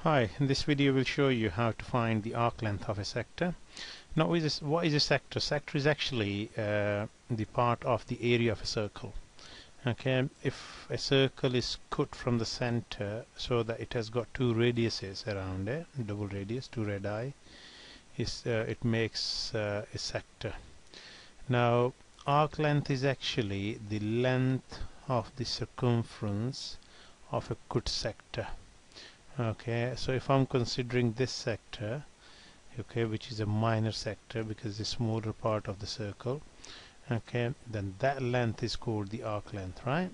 Hi, in this video will show you how to find the arc length of a sector. Now, what is a sector? Sector is actually the part of the area of a circle. Okay, if a circle is cut from the center so that it has got two radiuses around it, double radius, two radii, it makes a sector. Now, arc length is actually the length of the circumference of a cut sector. Okay, so if I'm considering this sector, okay, which is a minor sector because the smaller part of the circle, okay, then that length is called the arc length, right?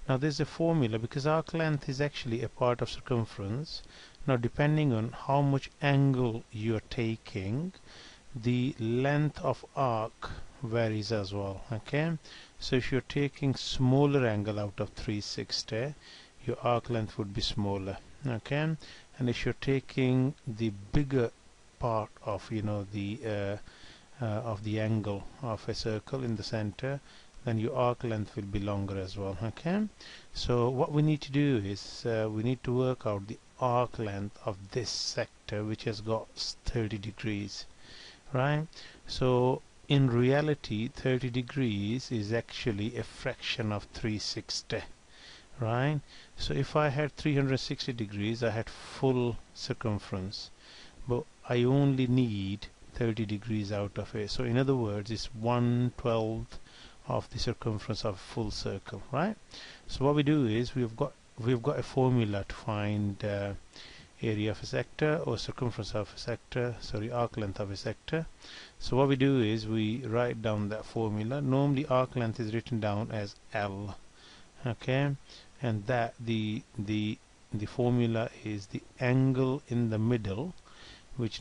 Now there's a formula because arc length is actually a part of circumference. Now depending on how much angle you are taking, the length of arc varies as well. Okay, so if you're taking smaller angle out of 360, your arc length would be smaller. Okay, and if you're taking the bigger part of the angle of a circle in the center, then your arc length will be longer as well. Okay, so what we need to do is we need to work out the arc length of this sector, which has got 30 degrees, right? So in reality 30 degrees is actually a fraction of 360, right? So if I had 360 degrees, I had full circumference, but I only need 30 degrees out of it. So in other words, it's 1/12 of the circumference of a full circle, right? So what we do is we've got a formula to find area of a sector, or circumference of a sector, sorry, arc length of a sector. So what we do is we write down that formula. Normally arc length is written down as L, okay, and that the formula is the angle in the middle, which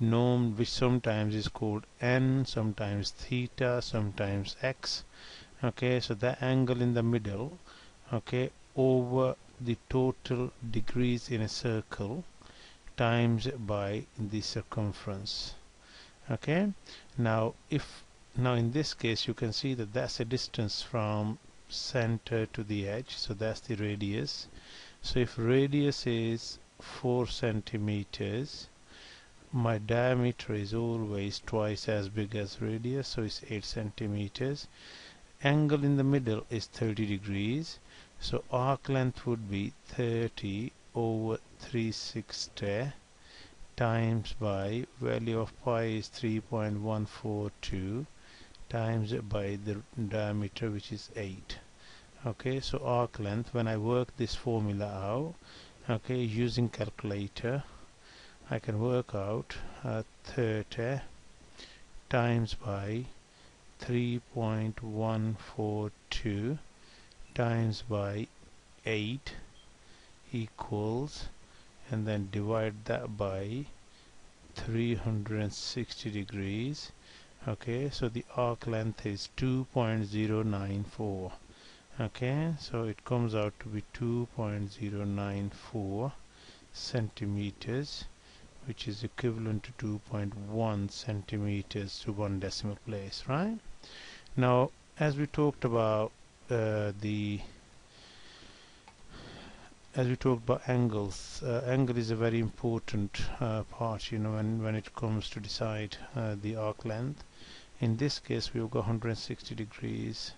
sometimes is called n, sometimes theta, sometimes x. Okay, so that angle in the middle, okay, over the total degrees in a circle times by the circumference. Okay, now in this case you can see that that's a distance from center to the edge, so that's the radius. So if radius is 4 centimeters, my diameter is always twice as big as radius, so it's 8 centimeters. Angle in the middle is 30 degrees, so arc length would be 30 over 360 times by value of pi is 3.142 times by the diameter, which is 8. Okay, so arc length, when I work this formula out, okay, using calculator, I can work out 30 times by 3.142 times by 8 equals, and then divide that by 360 degrees. Okay, so the arc length is 2.094. okay, so it comes out to be 2.094 centimeters, which is equivalent to 2.1 centimeters to one decimal place, right? Now, as we talked about angles, angle is a very important part, when it comes to decide the arc length. In this case, we've got 160 degrees.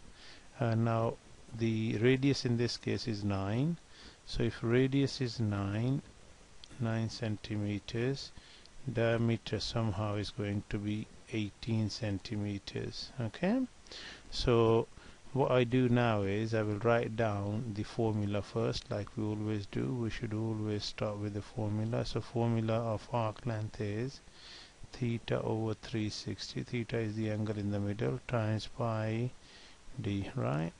Now, the radius in this case is 9. So if radius is 9 centimeters, diameter somehow is going to be 18 centimeters. Okay, so what I do now is I will write down the formula first, like we always do. We should always start with the formula. So formula of arc length is theta over 360. Theta is the angle in the middle, times pi d, right?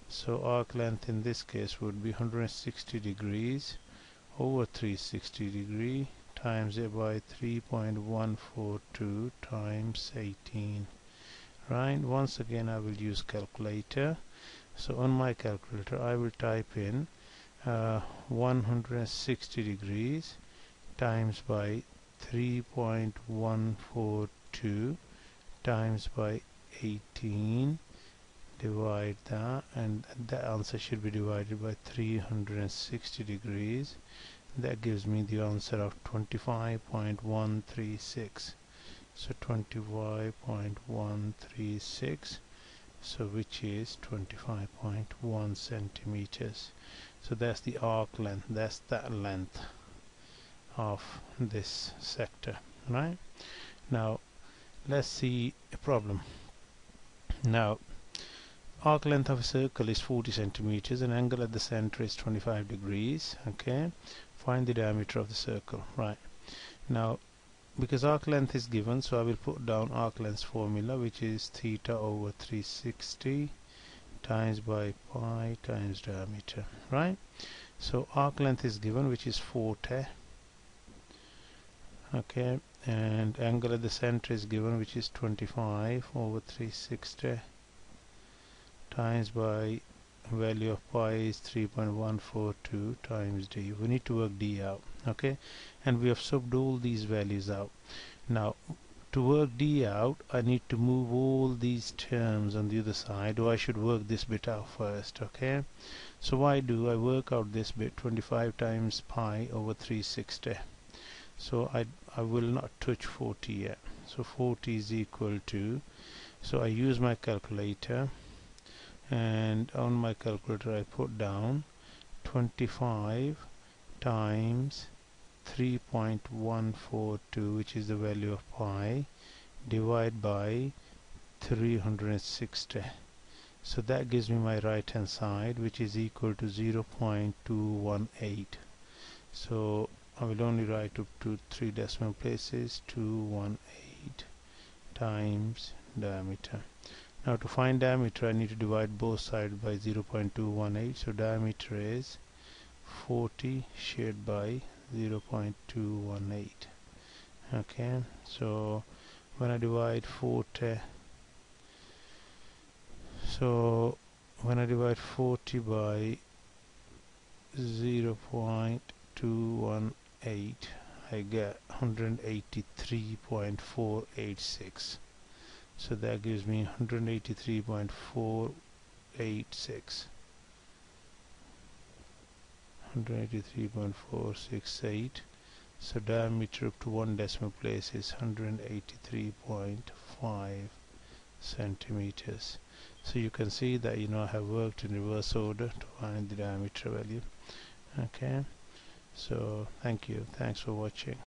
So arc length in this case would be 160 degrees over 360 degree times it by 3.142 times 18, right? Once again I will use calculator. So on my calculator I will type in 160 degrees times by 3.142 times by 18, divide that, and the answer should be divided by 360 degrees. That gives me the answer of 25.136. So 25.136, so which is 25.1 centimeters. So that's the arc length, that's that length of this sector, right? Now let's see a problem. Now arc length of a circle is 40 centimeters and angle at the center is 25 degrees. Okay, find the diameter of the circle. Right, now because arc length is given, so I will put down arc length formula, which is theta over 360 times by pi times diameter. Right, so arc length is given, which is 40. Okay, and angle at the center is given, which is 25 over 360 times by value of pi is 3.142 times d. We need to work d out. Okay, and we have subbed all these values out. Now to work d out, I need to move all these terms on the other side, or I should work this bit out first. Okay, so why do I work out this bit? 25 times pi over 360. So I will not touch 40 yet. So 40 is equal to, so I use my calculator, and on my calculator I put down 25 times 3.142, which is the value of pi, divide by 360. So that gives me my right hand side, which is equal to 0.218. so I will only write up to 3 decimal places, 218 times diameter. Now to find diameter, I need to divide both sides by 0.218. So diameter is 40 shared by 0.218. Okay, so when I divide 40, so when I divide 40 by 0.218, I get 183.486. So that gives me 183.486. 183.468. So diameter up to 1 decimal place is 183.5 centimeters. So you can see that I have worked in reverse order to find the diameter value. Okay, so thanks for watching.